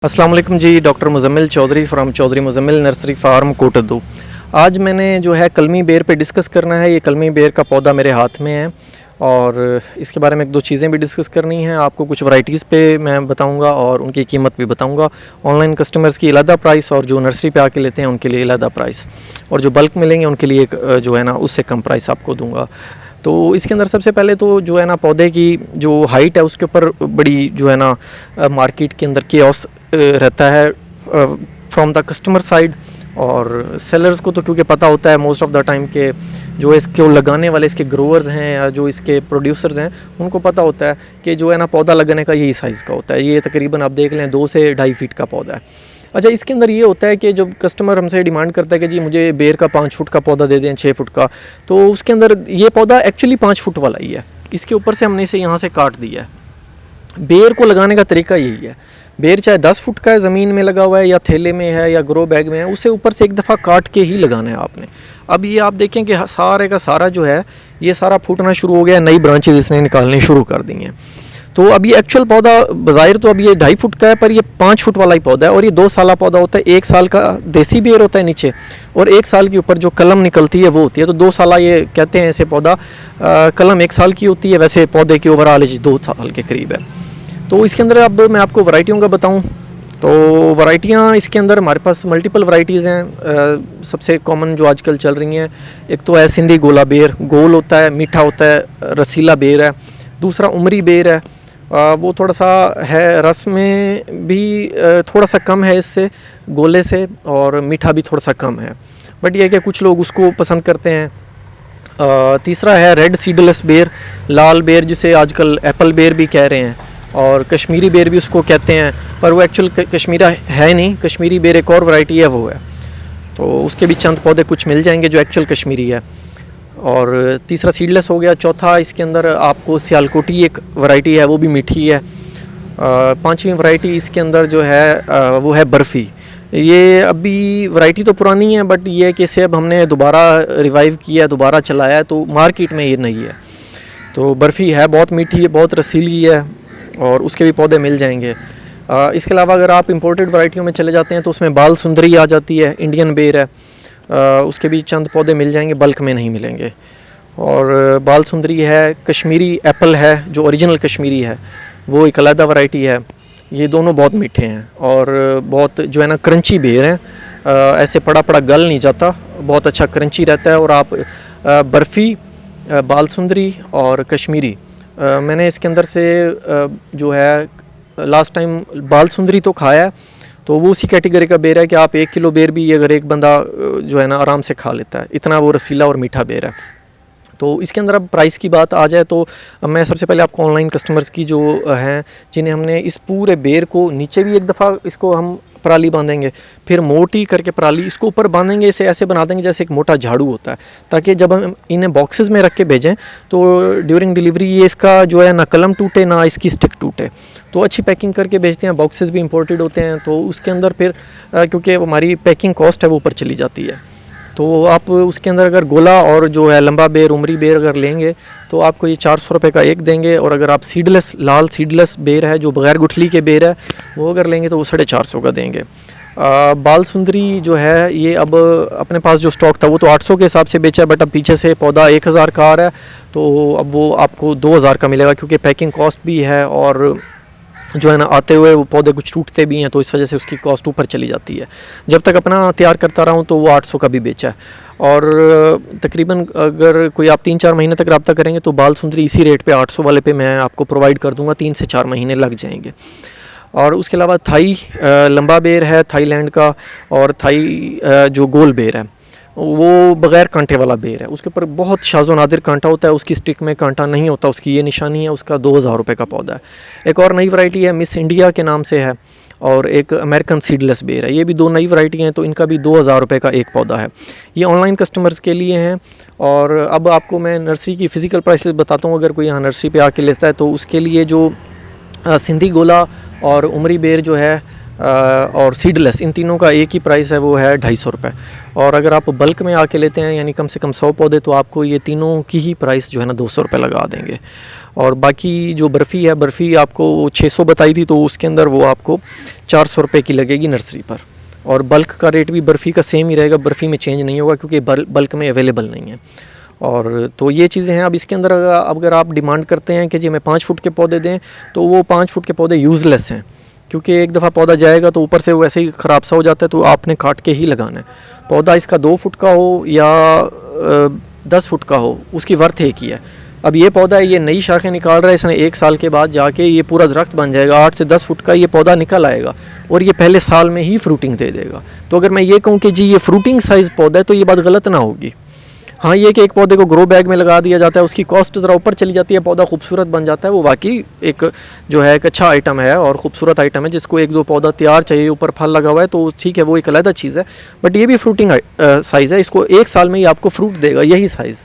अस्सलाम वालेकुम जी। Doctor Muzammil Chaudhary from Chaudhary Muzammil nursery farm Kot Addu. आज मैंने जो है कलमी बेर पे डिस्कस करना है। ये कलमी बेर का पौधा मेरे हाथ में है और इसके बारे में एक दो चीज़ें भी डिस्कस करनी हैं। आपको कुछ वैराइटीज़ पे मैं बताऊंगा और उनकी कीमत भी बताऊंगा। ऑनलाइन कस्टमर्स की अलहदा प्राइस और जो नर्सरी पे आके लेते हैं उनके लिए अलहदा प्राइस, और जो बल्क मिलेंगे उनके लिए जो है ना उससे कम प्राइस आपको दूँगा। तो इसके अंदर सबसे पहले तो जो है ना पौधे की जो हाइट है उसके ऊपर बड़ी जो है ना मार्केट के अंदर केओस रहता है फ्रॉम द कस्टमर साइड, और सेलर्स को तो क्योंकि पता होता है मोस्ट ऑफ द टाइम के जो इसको लगाने वाले इसके ग्रोवर्स हैं या जो इसके प्रोड्यूसर्स हैं उनको पता होता है कि जो है ना पौधा लगाने का यही साइज़ का होता है। ये तकरीबन आप देख लें 2 से 2.5 फीट का पौधा है। अच्छा, इसके अंदर ये होता है कि जब कस्टमर हमसे डिमांड करता है कि जी मुझे बेर का 5 फुट का पौधा दे दें, 6 फुट का, तो उसके अंदर ये पौधा एक्चुअली 5 फुट वाला ही है। इसके ऊपर से हमने इसे यहाँ से काट दिया है। बेर को लगाने का तरीका यही है। बेर चाहे 10 फुट का है, ज़मीन में लगा हुआ है या थैले में है या ग्रो बैग में है, उसे ऊपर से एक दफ़ा काट के ही लगाना है आपने। अब ये आप देखें कि सारे का सारा जो है ये सारा फूटना शुरू हो गया, नई ब्रांचेज इसने निकालने शुरू कर दी हैं। तो अब ये एक्चुअल पौधा बज़ाहिर तो अब ये 2.5 फुट का है, पर ये 5 फुट वाला ही पौधा है और ये 2 साल पौधा होता है। 1 साल का देसी बेर होता है नीचे और 1 साल के ऊपर जो कलम निकलती है वो होती है। तो 2 साल ये कहते हैं ऐसे पौधा। कलम 1 साल की होती है, वैसे पौधे की ओवरऑल एज 2 साल के करीब है। तो इसके अंदर अब मैं आपको वैरायटियों का बताऊं तो वैरायटियां इसके अंदर हमारे पास मल्टीपल वैरायटीज़ हैं। सबसे कॉमन जो आजकल चल रही हैं, एक तो है सिंधी गोला बेर, गोल होता है, मीठा होता है, रसीला बेर है। दूसरा उमरी बेर है, वो थोड़ा सा है रस में भी थोड़ा सा कम है इससे, गोले से, और मीठा भी थोड़ा सा कम है, बट ये है कि कुछ लोग उसको पसंद करते हैं। तीसरा है रेड सीडलेस बेर, लाल बेर जिसे आजकल एप्पल बेर भी कह रहे हैं, और कश्मीरी बेर भी उसको कहते हैं, पर वो एक्चुअल कश्मीरा है नहीं। कश्मीरी बेर एक और वैरायटी है, वो है। तो उसके भी चंद पौधे कुछ मिल जाएंगे जो एक्चुअल कश्मीरी है। और तीसरा सीडलेस हो गया। चौथा इसके अंदर आपको सियालकोटी एक वैरायटी है, वो भी मीठी है। पांचवी वैरायटी इसके अंदर जो है वो है बर्फ़ी। ये अभी वैरायटी तो पुरानी है, बट ये है कि इसे अब हमने दोबारा रिवाइव किया, दोबारा चलाया है, तो मार्केट में ये नहीं है। तो बर्फ़ी है, बहुत मीठी है, बहुत रसीली है, और उसके भी पौधे मिल जाएंगे। इसके अलावा अगर आप इंपोर्टेड वैरायटियों में चले जाते हैं तो उसमें बाल सुंदरी आ जाती है, इंडियन बेर है, उसके भी चंद पौधे मिल जाएंगे, बल्क में नहीं मिलेंगे। और बाल सुंदरी है, कश्मीरी एप्पल है जो ओरिजिनल कश्मीरी है, वो एक अलग वैरायटी है। ये दोनों बहुत मीठे हैं और बहुत जो है ना क्रंची बेर हैं, ऐसे पड़ा पड़ा गल नहीं जाता, बहुत अच्छा क्रंची रहता है। और आप बर्फ़ी, बाल सुंदरी और कश्मीरी, मैंने इसके अंदर से जो है लास्ट टाइम बाल सुंदरी तो खाया है, तो वो उसी कैटेगरी का बेर है कि आप 1 किलो बेर भी अगर एक बंदा जो है ना आराम से खा लेता है, इतना वो रसीला और मीठा बेर है। तो इसके अंदर अब प्राइस की बात आ जाए तो मैं सबसे पहले आपको ऑनलाइन कस्टमर्स की जो हैं जिन्हें हमने इस पूरे बेर को नीचे भी एक दफ़ा इसको हम पराली बांधेंगे, फिर मोटी करके पराली इसको ऊपर बांधेंगे, इसे ऐसे बना देंगे जैसे एक मोटा झाड़ू होता है, ताकि जब हम इन्हें बॉक्सेस में रख के भेजें तो ड्यूरिंग डिलीवरी ये इसका जो है ना कलम टूटे ना इसकी स्टिक टूटे। तो अच्छी पैकिंग करके भेजते हैं। बॉक्सेस भी इंपोर्टेड होते हैं, तो उसके अंदर फिर क्योंकि हमारी पैकिंग कॉस्ट है वो ऊपर चली जाती है। तो आप उसके अंदर अगर गोला और जो है लंबा बेर, उमरी बेर अगर लेंगे तो आपको ये 400 रुपये का एक देंगे, और अगर आप सीडलेस लाल सीडलेस बेर है जो बग़ैर गुठली के बेर है वो अगर लेंगे तो वो 450 का देंगे। बाल सुंदरी जो है ये अब अपने पास जो स्टॉक था वो तो 800 के हिसाब से बेचा है, बट अब पीछे से पौधा 1000 का आ रहा है, तो अब वो आपको 2000 का मिलेगा, क्योंकि पैकिंग कॉस्ट भी है और जो है ना आते हुए वो पौधे कुछ टूटते भी हैं, तो इस वजह से उसकी कॉस्ट ऊपर चली जाती है। जब तक अपना तैयार करता रहा हूँ तो वो 800 का भी बेचा है, और तकरीबन अगर कोई आप 3-4 महीने तक रब्ता करेंगे तो बाल सुंदरी इसी रेट पे 800 वाले पे मैं आपको प्रोवाइड कर दूँगा। 3 से 4 महीने लग जाएंगे। और उसके अलावा थाई लंबा बेर है थाईलैंड का, और थाई जो गोल बेर है वो बग़ैर कांटे वाला बेर है, उसके ऊपर बहुत शाज़ो नादिर कांटा होता है, उसकी स्टिक में कांटा नहीं होता, उसकी ये निशानी है। उसका 2000 रुपये का पौधा है। एक और नई वैरायटी है मिस इंडिया के नाम से है, और एक अमेरिकन सीडलेस बेर है। ये भी 2 नई वैरायटी हैं, तो इनका भी 2000 रुपये का एक पौधा है। ये ऑनलाइन कस्टमर्स के लिए हैं। और अब आपको मैं नर्सरी की फ़िज़िकल प्राइसेस बताता हूँ। अगर कोई यहाँ नर्सरी पे आके लेता है तो उसके लिए जो सिंधी गोला और उमरी बेर जो है और सीडलेस, इन तीनों का एक ही प्राइस है, वो है 250 रुपये। और अगर आप बल्क में आके लेते हैं यानी कम से कम 100 पौधे, तो आपको ये तीनों की ही प्राइस जो है ना 200 रुपये लगा देंगे। और बाकी जो बर्फ़ी है, बर्फ़ी आपको 600 बताई थी, तो उसके अंदर वो आपको 400 रुपये की लगेगी नर्सरी पर। और बल्क का रेट भी बर्फ़ी का सेम ही रहेगा, बर्फ़ी में चेंज नहीं होगा क्योंकि बल्क में अवेलेबल नहीं है। और तो ये चीज़ें हैं। अब इसके अंदर अगर आप डिमांड करते हैं कि जी हमें 5 फुट के पौधे दें, तो वो 5 फुट के पौधे यूज़लेस हैं, क्योंकि एक दफ़ा पौधा जाएगा तो ऊपर से वो ऐसे ही ख़राब सा हो जाता है, तो आपने काट के ही लगाना है। पौधा इसका 2 फुट का हो या 10 फुट का हो, उसकी वर्थ एक ही है। अब ये पौधा है, ये नई शाखें निकाल रहा है, इसने 1 साल के बाद जाके ये पूरा दरख्त बन जाएगा, 8 से 10 फुट का ये पौधा निकल आएगा और ये पहले साल में ही फ्रूटिंग दे देगा। तो अगर मैं ये कहूँ कि जी ये फ्रूटिंग साइज़ पौधा है, तो ये बात गलत ना होगी। हाँ, ये कि एक पौधे को ग्रो बैग में लगा दिया जाता है, उसकी कॉस्ट ज़रा ऊपर चली जाती है, पौधा खूबसूरत बन जाता है, वो वाकई एक जो है एक अच्छा आइटम है और ख़ूबसूरत आइटम है। जिसको 1-2 पौधा तैयार चाहिए, ऊपर फल लगा हुआ है, तो ठीक है, वो एक अलग चीज़ है। बट ये भी फ्रूटिंग साइज़ है, इसको 1 साल में ही आपको फ्रूट देगा, यही साइज़।